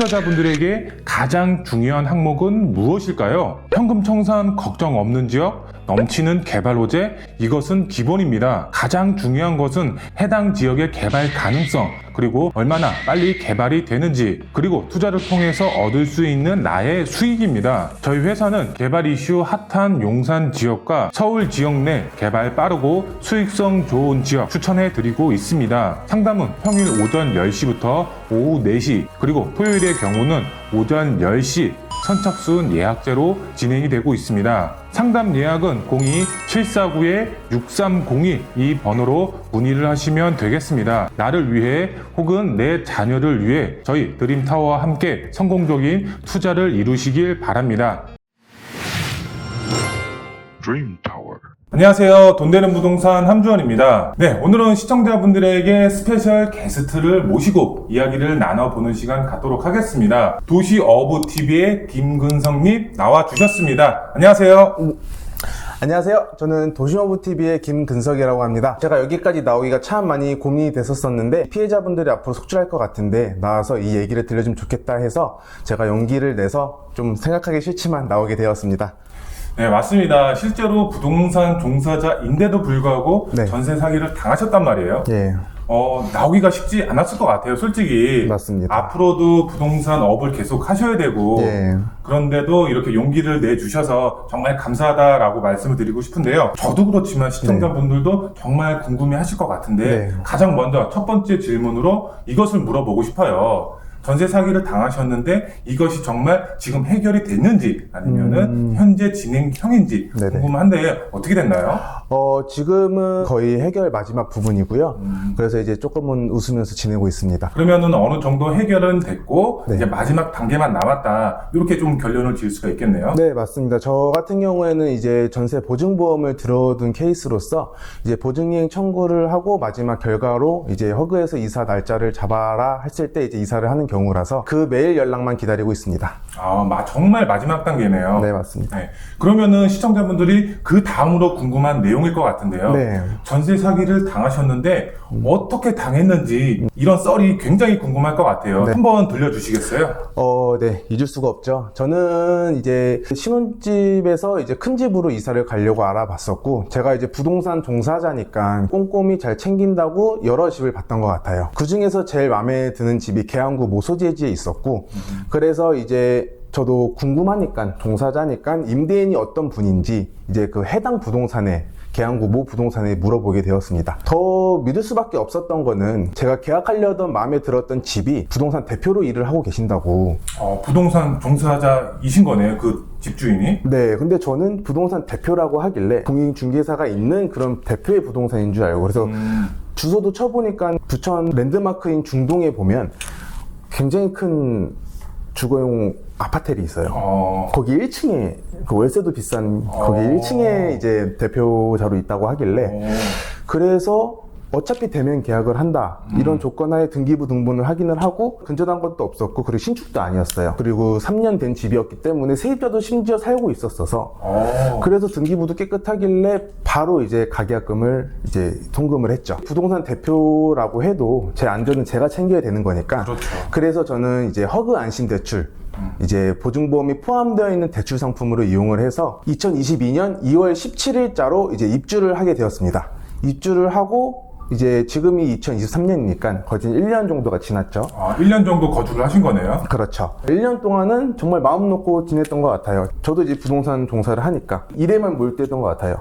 투자자분들에게 가장 중요한 항목은 무엇일까요? 현금 청산 걱정 없는 지역, 넘치는 개발 호재, 이것은 기본입니다. 가장 중요한 것은 해당 지역의 개발 가능성, 그리고 얼마나 빨리 개발이 되는지, 그리고 투자를 통해서 얻을 수 있는 나의 수익입니다. 저희 회사는 개발 이슈 핫한 용산 지역과 서울 지역 내 개발 빠르고 수익성 좋은 지역 추천해 드리고 있습니다. 상담은 평일 오전 10시부터 오후 4시, 그리고 토요일의 경우는 오전 10시 선착순 예약제로 진행이 되고 있습니다. 상담 예약은 02-749-6302 이 번호로 문의를 하시면 되겠습니다. 나를 위해 혹은 내 자녀를 위해 저희 드림타워와 함께 성공적인 투자를 이루시길 바랍니다. 드림타워. 안녕하세요. 돈 되는 부동산 함주원입니다. 네, 오늘은 시청자분들에게 스페셜 게스트를 모시고 이야기를 나눠보는 시간 갖도록 하겠습니다. 도시어부TV의 김근성님 나와주셨습니다. 안녕하세요. 안녕하세요. 저는 도시어부TV의 김근석이라고 합니다. 제가 여기까지 나오기가 참 많이 고민이 됐었는데 피해자분들이 앞으로 속출할 것 같은데 나와서 이 얘기를 들려주면 좋겠다 해서 제가 용기를 내서 좀 생각하기 싫지만 나오게 되었습니다. 네, 맞습니다. 실제로 부동산 종사자인데도 불구하고 네. 전세 사기를 당하셨단 말이에요. 예, 나오기가 쉽지 않았을 것 같아요, 솔직히. 맞습니다. 앞으로도 부동산 업을 계속 하셔야 되고, 예. 그런데도 이렇게 용기를 내주셔서 정말 감사하다라고 말씀을 드리고 싶은데요. 저도 그렇지만 시청자분들도 정말 궁금해 하실 것 같은데, 네. 가장 먼저 첫 번째 질문으로 이것을 물어보고 싶어요. 전세 사기를 당하셨는데 이것이 정말 지금 해결이 됐는지 아니면은 현재 진행형인지 네네. 궁금한데 어떻게 됐나요? 지금은 거의 해결 마지막 부분이고요. 그래서 이제 조금은 웃으면서 지내고 있습니다. 그러면은 어느 정도 해결은 됐고 네. 이제 마지막 단계만 남았다, 이렇게 좀 결론을 지을 수가 있겠네요. 네, 맞습니다. 저 같은 경우에는 이제 전세 보증보험을 들어둔 케이스로서 이제 보증이행 청구를 하고 마지막 결과로 이제 허그에서 이사 날짜를 잡아라 했을 때 이제 이사를 하는 경우라서 그 메일 연락만 기다리고 있습니다. 정말 마지막 단계네요. 네, 맞습니다. 네. 그러면은 시청자분들이 그 다음으로 궁금한 내용일 것 같은데요. 네. 전세 사기를 당하셨는데 어떻게 당했는지 이런 썰이 굉장히 궁금할 것 같아요. 네. 한번 들려주시겠어요? 네, 잊을 수가 없죠. 저는 이제 신혼집에서 이제 큰 집으로 이사를 가려고 알아봤었고, 제가 이제 부동산 종사자니까 꼼꼼히 잘 챙긴다고 여러 집을 봤던 것 같아요. 그 중에서 제일 마음에 드는 집이 계양구 모소재지에 있었고, 그래서 이제 저도 궁금하니까, 종사자니까 임대인이 어떤 분인지 이제 그 해당 부동산에 계양구 모 부동산에 물어보게 되었습니다. 더 믿을 수밖에 없었던 거는 제가 계약하려던 마음에 들었던 집이 부동산 대표로 일을 하고 계신다고. 부동산 종사자이신 거네요, 그 집주인이? 네, 근데 저는 부동산 대표라고 하길래 공인중개사가 있는 그런 대표의 부동산인 줄 알고, 그래서 주소도 쳐보니까 부천 랜드마크인 중동에 보면 굉장히 큰 주거용 아파트들이 있어요. 거기 1층에 그 월세도 비싼 거기 1층에 이제 대표자로 있다고 하길래, 그래서 어차피 대면 계약을 한다 이런 조건 하에 등기부 등본을 확인을 하고, 근저당 것도 없었고 그리고 신축도 아니었어요. 그리고 3년 된 집이었기 때문에 세입자도 심지어 살고 있었어서 그래서 등기부도 깨끗하길래 바로 이제 가계약금을 이제 송금을 했죠. 부동산 대표라고 해도 제 안전은 제가 챙겨야 되는 거니까. 그렇죠. 그래서 저는 이제 허그 안심 대출, 이제 보증보험이 포함되어 있는 대출 상품으로 이용을 해서 2022년 2월 17일자로 이제 입주를 하게 되었습니다. 입주를 하고 이제 지금이 2023년이니까 거의 1년 정도가 지났죠. 1년 정도 거주를 하신 거네요? 그렇죠. 1년 동안은 정말 마음 놓고 지냈던 것 같아요. 저도 이제 부동산 종사를 하니까 일에만 몰두했던 것 같아요.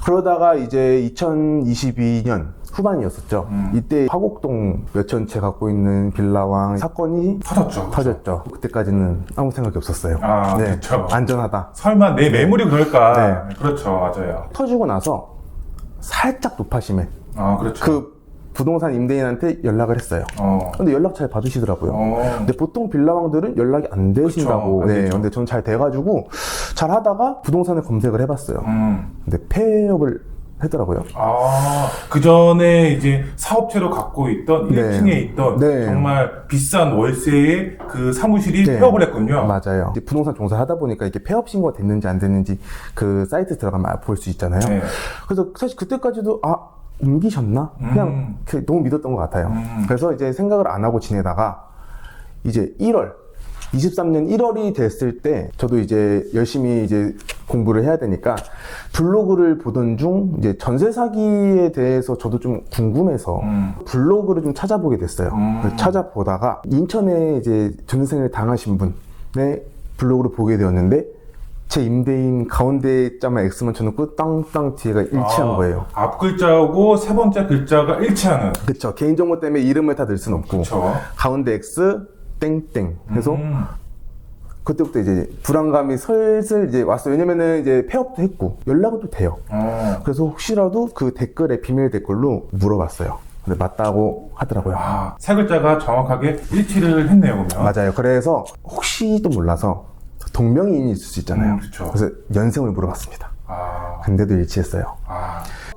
그러다가 이제 2022년 후반이었었죠. 이때 화곡동 몇천 채 갖고 있는 빌라왕 사건이 터졌죠. 그때까지는 아무 생각이 없었어요. 네, 그렇죠. 안전하다. 설마 내 매물이 그럴까? 네. 그렇죠, 맞아요. 터지고 나서 살짝 높아심에 그렇죠. 그 부동산 임대인한테 연락을 했어요. 근데 연락 잘 받으시더라고요. 근데 보통 빌라왕들은 연락이 안 되신다고. 그쵸, 네, 근데 전 잘 돼가지고 잘 하다가 부동산을 검색을 해봤어요. 근데 폐업을 했더라고요. 그 전에 이제 사업체로 갖고 있던 네. 1층에 있던 네. 정말 비싼 월세의 그 사무실이 네. 폐업을 했군요. 맞아요. 이제 부동산 종사를 하다 보니까 이게 폐업 신고가 됐는지 안 됐는지 그 사이트 들어가면 볼 수 있잖아요. 네. 그래서 사실 그때까지도 옮기셨나? 그냥 너무 믿었던 것 같아요. 그래서 이제 생각을 안 하고 지내다가 이제 1월 23년 1월이 됐을 때 저도 이제 열심히 이제 공부를 해야 되니까 블로그를 보던 중 이제 전세 사기에 대해서 저도 좀 궁금해서 블로그를 좀 찾아보게 됐어요. 그래서 찾아보다가 인천에 이제 전세생을 당하신 분의 블로그를 보게 되었는데 제 임대인 가운데 자만 X만 쳐놓고 땅땅 뒤에가 일치한 거예요. 앞 글자하고 세 번째 글자가 일치하는. 그쵸. 개인정보 때문에 이름을 다 넣을 순 없고. 그쵸. 가운데 X, 땡땡. 그래서 그때부터 이제 불안감이 슬슬 이제 왔어요. 왜냐면은 이제 폐업도 했고, 연락은 또 돼요. 그래서 혹시라도 그 댓글에 비밀 댓글로 물어봤어요. 근데 맞다고 하더라고요. 세 글자가 정확하게 일치를 했네요, 그러면. 맞아요. 그래서 혹시도 몰라서 동명이인이 있을 수 있잖아요. 그쵸. 그래서 연생을 물어봤습니다. 근데도 일치했어요.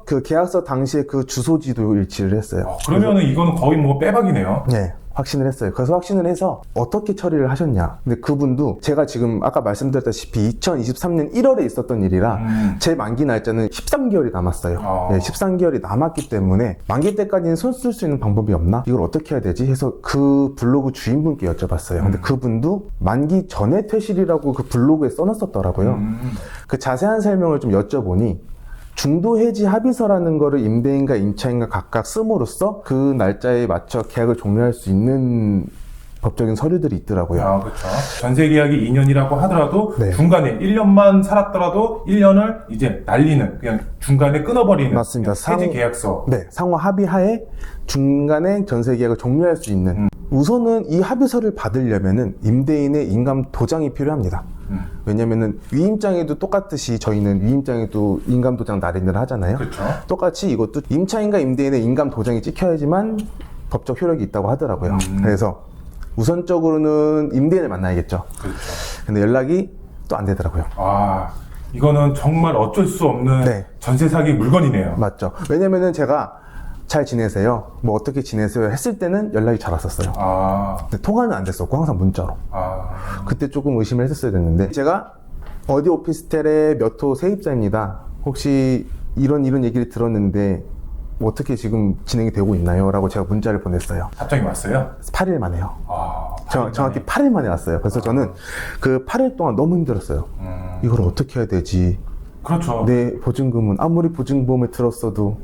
그 계약서 당시에 그 주소지도 일치를 했어요. 그러면은 이거는 거의 뭐 빼박이네요. 네, 확신을 했어요. 그래서 확신을 해서 어떻게 처리를 하셨냐. 근데 그분도 제가 지금 아까 말씀드렸다시피 2023년 1월에 있었던 일이라 제 만기 날짜는 13개월이 남았어요. 네, 13개월이 남았기 때문에 만기 때까지는 손 쓸 수 있는 방법이 없나? 이걸 어떻게 해야 되지? 해서 그 블로그 주인분께 여쭤봤어요. 근데 그분도 만기 전에 퇴실이라고 그 블로그에 써놨었더라고요. 그 자세한 설명을 좀 여쭤보니 중도 해지 합의서라는 거를 임대인과 임차인과 각각 씀으로써 그 날짜에 맞춰 계약을 종료할 수 있는 법적인 서류들이 있더라고요. 그렇죠. 전세 계약이 2년이라고 하더라도 네. 중간에 1년만 살았더라도 1년을 이제 날리는, 그냥 중간에 끊어버리는. 맞습니다. 해지 계약서. 네, 상호 합의하에 중간에 전세 계약을 종료할 수 있는. 우선은 이 합의서를 받으려면은 임대인의 인감 도장이 필요합니다. 왜냐면은 위임장에도 똑같듯이 저희는 위임장에도 인감 도장 날인을 하잖아요. 그렇죠. 똑같이 이것도 임차인과 임대인의 인감 도장이 찍혀야지만 법적 효력이 있다고 하더라고요. 그래서 우선적으로는 임대인을 만나야겠죠. 그렇죠. 근데 연락이 또 안 되더라고요. 이거는 정말 어쩔 수 없는 네. 전세 사기 물건이네요. 맞죠. 왜냐면은 제가 잘 지내세요? 뭐 어떻게 지내세요? 했을 때는 연락이 잘 왔었어요. 근데 통화는 안 됐었고 항상 문자로. 그때 조금 의심을 했었어야 됐는데 제가 어디 오피스텔의 몇 호 세입자입니다. 혹시 이런 얘기를 들었는데 뭐 어떻게 지금 진행이 되고 있나요? 라고 제가 문자를 보냈어요. 답장이 왔어요? 8일 만에요. 8일 만에. 정확히 8일 만에 왔어요. 그래서 저는 그 8일 동안 너무 힘들었어요. 이걸 어떻게 해야 되지? 그렇죠. 내 보증금은 아무리 보증보험을 들었어도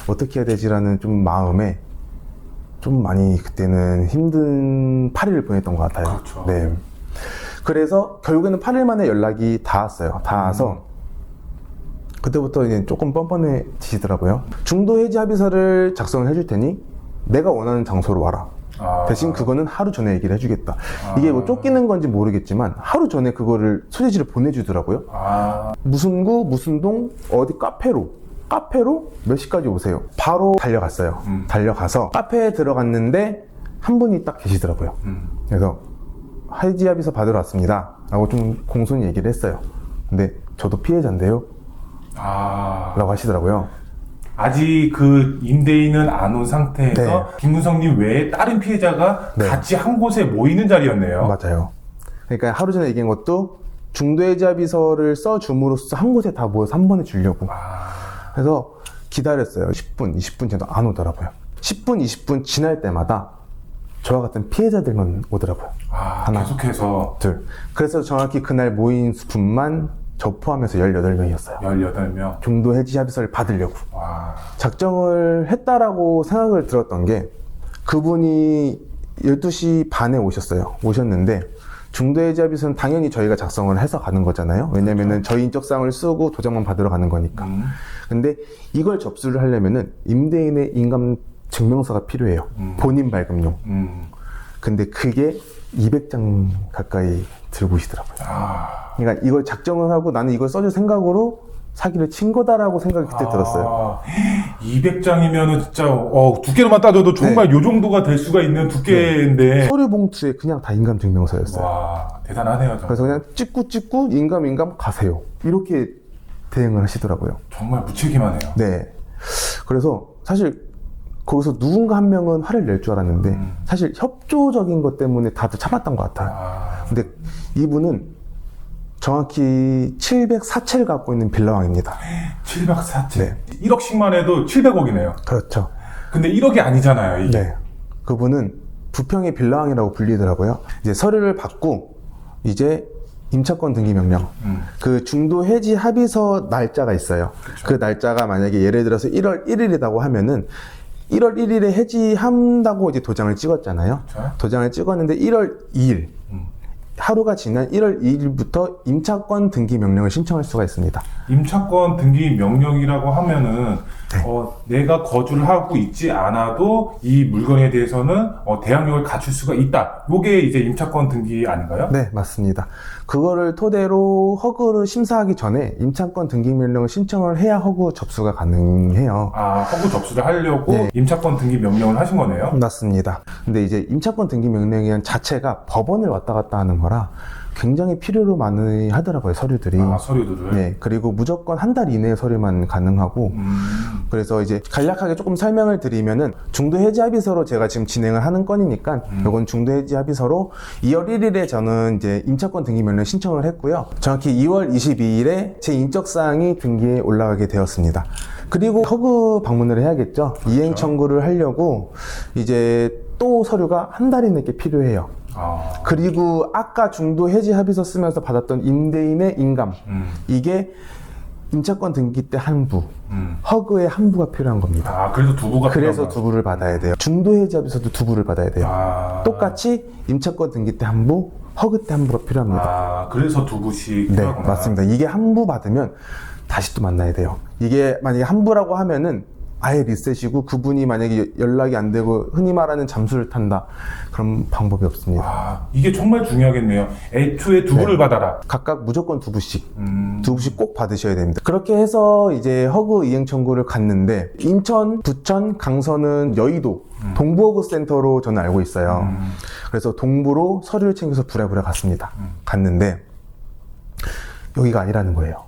어떻게 해야 되지라는 좀 마음에 좀 많이 그때는 힘든 8일을 보냈던 것 같아요. 그렇죠. 네. 그래서 결국에는 8일 만에 연락이 닿았어요. 닿아서 그때부터 이제 조금 뻔뻔해지시더라고요. 중도 해지 합의서를 작성을 해줄 테니 내가 원하는 장소로 와라. 대신 그거는 하루 전에 얘기를 해주겠다. 이게 뭐 쫓기는 건지 모르겠지만 하루 전에 그거를 소재지를 보내주더라고요. 무슨 구 무슨 동 어디 카페로 몇 시까지 오세요. 바로 달려갔어요. 달려가서 카페에 들어갔는데 한 분이 딱 계시더라고요. 그래서 해지 합의서 받으러 왔습니다 라고 좀 공손히 얘기를 했어요. 근데 저도 피해자인데요 라고 하시더라고요. 아직 그 임대인은 안 온 상태에서 네. 김문성님 외에 다른 피해자가 네. 같이 한 곳에 모이는 자리였네요. 맞아요. 그러니까 하루 전에 얘기한 것도 중도해지 합의서를 써줌으로써 한 곳에 다 모여서 한 번에 주려고. 그래서 기다렸어요. 10분, 20분 정도 안 오더라고요. 10분, 20분 지날 때마다 저와 같은 피해자들만 오더라고요. 하나, 계속해서. 둘. 그래서 정확히 그날 모인 분만 저 포함해서 18명이었어요. 18명. 중도 해지 합의서를 받으려고. 작정을 했다라고 생각을 들었던 게 그분이 12시 반에 오셨는데 중도 해지 합의서는 당연히 저희가 작성을 해서 가는 거잖아요. 왜냐면은 저희 인적사항을 쓰고 도장만 받으러 가는 거니까. 근데 이걸 접수를 하려면은 임대인의 인감 증명서가 필요해요. 본인 발급용. 근데 그게 200장 가까이 들고 오시더라고요. 그러니까 이걸 작정을 하고 나는 이걸 써줄 생각으로 사기를 친 거다라고 생각이 그때 들었어요. 200장이면은 진짜 두께로만 따져도 정말 요 정도가 될 수가 있는 두께인데. 서류 봉투에 그냥 다 인감 증명서였어요. 대단하네요. 정말. 그래서 그냥 찍고 인감 가세요. 이렇게 대응을 하시더라고요. 정말 무책임하네요. 네. 그래서 사실 거기서 누군가 한 명은 화를 낼 줄 알았는데 사실 협조적인 것 때문에 다들 참았던 것 같아요. 근데 이분은 정확히 704채를 갖고 있는 빌라왕입니다. 704채. 네. 1억씩만 해도 700억이네요. 그렇죠. 근데 1억이 아니잖아요, 이게. 네. 그분은 부평의 빌라왕이라고 불리더라고요. 이제 서류를 받고 이제 임차권 등기 명령. 그 중도 해지 합의서 날짜가 있어요. 그 날짜가 만약에 예를 들어서 1월 1일이라고 하면은 1월 1일에 해지한다고 이제 도장을 찍었잖아요. 그렇죠. 도장을 찍었는데 1월 2일 하루가 지난 1월 2일부터 임차권 등기 명령을 신청할 수가 있습니다. 임차권 등기 명령이라고 하면은 내가 거주를 하고 있지 않아도 이 물건에 대해서는 대항력을 갖출 수가 있다. 이게 이제 임차권 등기 아닌가요? 네, 맞습니다. 그거를 토대로 허그를 심사하기 전에 임차권 등기 명령을 신청을 해야 허그 접수가 가능해요. 아, 허구 접수를 하려고 네. 임차권 등기 명령을 하신 거네요? 맞습니다. 근데 이제 임차권 등기 명령이란 자체가 법원을 왔다 갔다 하는 거라 굉장히 필요로 많이 하더라고요, 서류들이. 아, 서류들을? 네, 그리고 무조건 한 달 이내 서류만 가능하고, 그래서 이제 간략하게 조금 설명을 드리면은 중도 해지 합의서로 제가 지금 진행을 하는 건이니까, 이건 중도 해지 합의서로 2월 1일에 저는 이제 임차권 등기 명령 신청을 했고요. 정확히 2월 22일에 제 인적사항이 등기에 올라가게 되었습니다. 그리고 허그 방문을 해야겠죠. 이행 청구를 하려고 이제 또 서류가 한 달 이내게 필요해요. 그리고 아까 중도 해지 합의서 쓰면서 받았던 임대인의 인감, 이게 임차권 등기 때 한 부, 허그의 한 부가 필요한 겁니다. 아, 그래서 두 부가 그래서 필요한 두 부를 받아야 돼요. 중도 해지 합의서도 두 부를 받아야 돼요. 똑같이 임차권 등기 때 한 부, 허그 때 한 부가 필요합니다. 아, 그래서 두 부씩 네, 필요하구나. 맞습니다. 이게 한 부 받으면 다시 또 만나야 돼요. 이게 만약에 한 부라고 하면은 아예 리셋이고 그분이 만약에 연락이 안 되고 흔히 말하는 잠수를 탄다. 그런 방법이 없습니다. 아, 이게 정말 중요하겠네요. 애초에 두 부를 받아라. 각각 무조건 두 부씩. 두 부씩 꼭 받으셔야 됩니다. 그렇게 해서 이제 허그 이행 청구를 갔는데 인천, 부천, 강서는 여의도 동부허그 센터로 저는 알고 있어요. 그래서 동부로 서류를 챙겨서 부랴부랴 갔습니다. 갔는데 여기가 아니라는 거예요.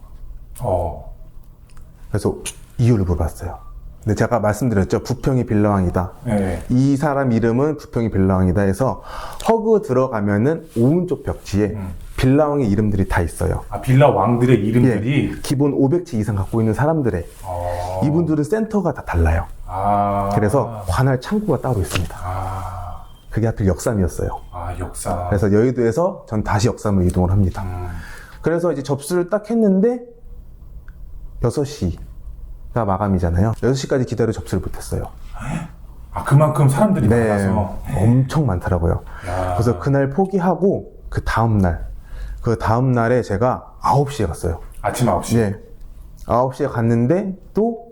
그래서 이유를 물어봤어요. 근데 제가 말씀드렸죠. 부평이 빌라왕이다. 네. 이 사람 이름은 부평이 빌라왕이다 해서 허그 들어가면은 오른쪽 벽지에 빌라왕의 이름들이 다 있어요. 아, 빌라 왕들의 이름들이? 예, 기본 500채 이상 갖고 있는 사람들의 이분들은 센터가 다 달라요. 그래서 관할 창구가 따로 있습니다. 그게 하필 역삼이었어요. 아, 역삼. 그래서 여의도에서 전 다시 역삼으로 이동을 합니다. 그래서 이제 접수를 딱 했는데 6시가 마감이잖아요. 6시까지 기다려 접수를 못했어요. 아, 그만큼 사람들이 네, 많아서? 엄청 많더라고요. 야. 그래서 그날 포기하고 그 다음날에 제가 9시에 갔어요. 아침 9시? 네. 9시에 갔는데 또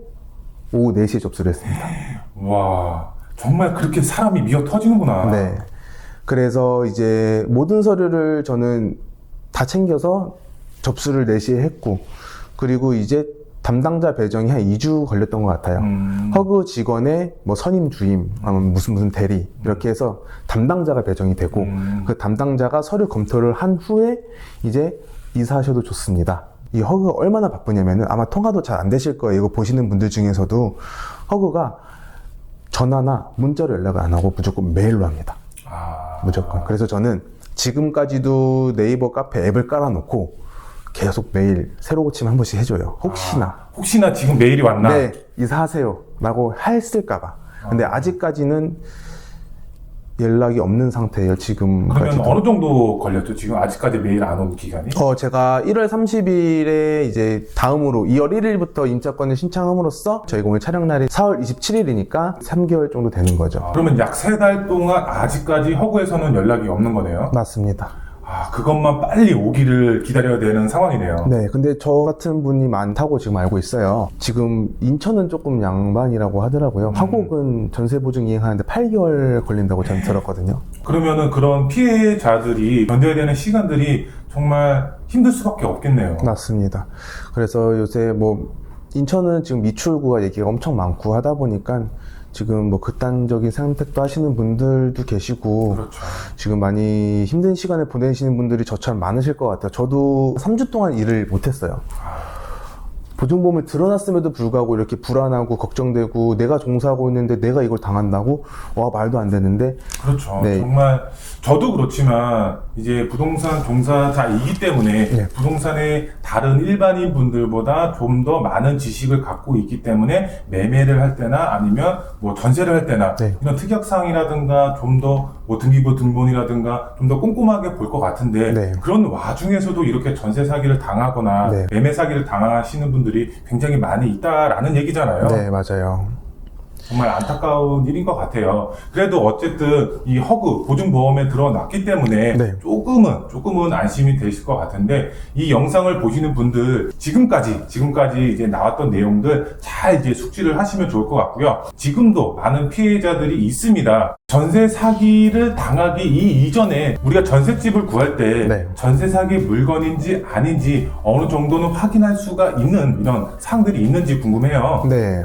오후 4시에 접수를 했습니다. 와, 정말 그렇게 사람이 미어 터지는구나. 네. 그래서 이제 모든 서류를 저는 다 챙겨서 접수를 4시에 했고, 그리고 이제 담당자 배정이 한 2주 걸렸던 것 같아요. 허그 직원의 뭐 선임 주임, 아니면 무슨 대리, 이렇게 해서 담당자가 배정이 되고, 그 담당자가 서류 검토를 한 후에 이제 이사하셔도 좋습니다. 이 허그가 얼마나 바쁘냐면은 아마 통화도 잘 안 되실 거예요. 이거 보시는 분들 중에서도 허그가 전화나 문자로 연락을 안 하고 무조건 메일로 합니다. 무조건. 그래서 저는 지금까지도 네이버 카페 앱을 깔아놓고 계속 매일 새로 고침 한 번씩 해줘요. 혹시나 지금 메일이 왔나? 네, 이사하세요 라고 했을까봐. 근데 아직까지는 연락이 없는 상태예요, 지금. 그러면 어느 정도 걸렸죠? 지금 아직까지 메일 안 온 기간이? 제가 1월 30일에 이제 다음으로 2월 1일부터 임차권을 신청함으로써 저희가 오늘 촬영 날이 4월 27일이니까 3개월 정도 되는 거죠. 그러면 약 3달 동안 아직까지 허구에서는 연락이 없는 거네요? 맞습니다. 아, 그것만 빨리 오기를 기다려야 되는 상황이네요. 네, 근데 저 같은 분이 많다고 지금 알고 있어요. 지금 인천은 조금 양반이라고 하더라고요. 화곡은 전세 보증 이행하는데 8개월 걸린다고 전 들었거든요. 그러면은 그런 피해자들이 견뎌야 되는 시간들이 정말 힘들 수밖에 없겠네요. 맞습니다. 그래서 요새 뭐 인천은 지금 미출구가 얘기가 엄청 많고 하다 보니까 지금 뭐 극단적인 선택도 하시는 분들도 계시고, 그렇죠. 지금 많이 힘든 시간을 보내시는 분들이 저처럼 많으실 것 같아요. 저도 3주 동안 일을 못했어요. 보증보험을 들어놨음에도 불구하고 이렇게 불안하고 걱정되고, 내가 종사하고 있는데 내가 이걸 당한다고? 와, 말도 안 되는데. 그렇죠. 네. 정말 저도 그렇지만 이제 부동산 종사자이기 때문에 네. 부동산의 다른 일반인 분들보다 좀 더 많은 지식을 갖고 있기 때문에 매매를 할 때나 아니면 뭐 전세를 할 때나 네. 이런 특약사항이라든가 좀 더 뭐 등기부 등본이라든가 좀 더 꼼꼼하게 볼 것 같은데 네. 그런 와중에서도 이렇게 전세 사기를 당하거나 네. 매매 사기를 당하시는 분들이 굉장히 많이 있다라는 얘기잖아요. 네, 맞아요. 정말 안타까운 일인 것 같아요. 그래도 어쨌든 이 허그 보증보험에 들어놨기 때문에 네. 조금은 안심이 되실 것 같은데 이 영상을 보시는 분들 지금까지 이제 나왔던 내용들 잘 이제 숙지를 하시면 좋을 것 같고요. 지금도 많은 피해자들이 있습니다. 전세 사기를 당하기 이전에 우리가 전셋집을 구할 때 네. 전세 사기 물건인지 아닌지 어느 정도는 확인할 수가 있는 이런 사항들이 있는지 궁금해요. 네.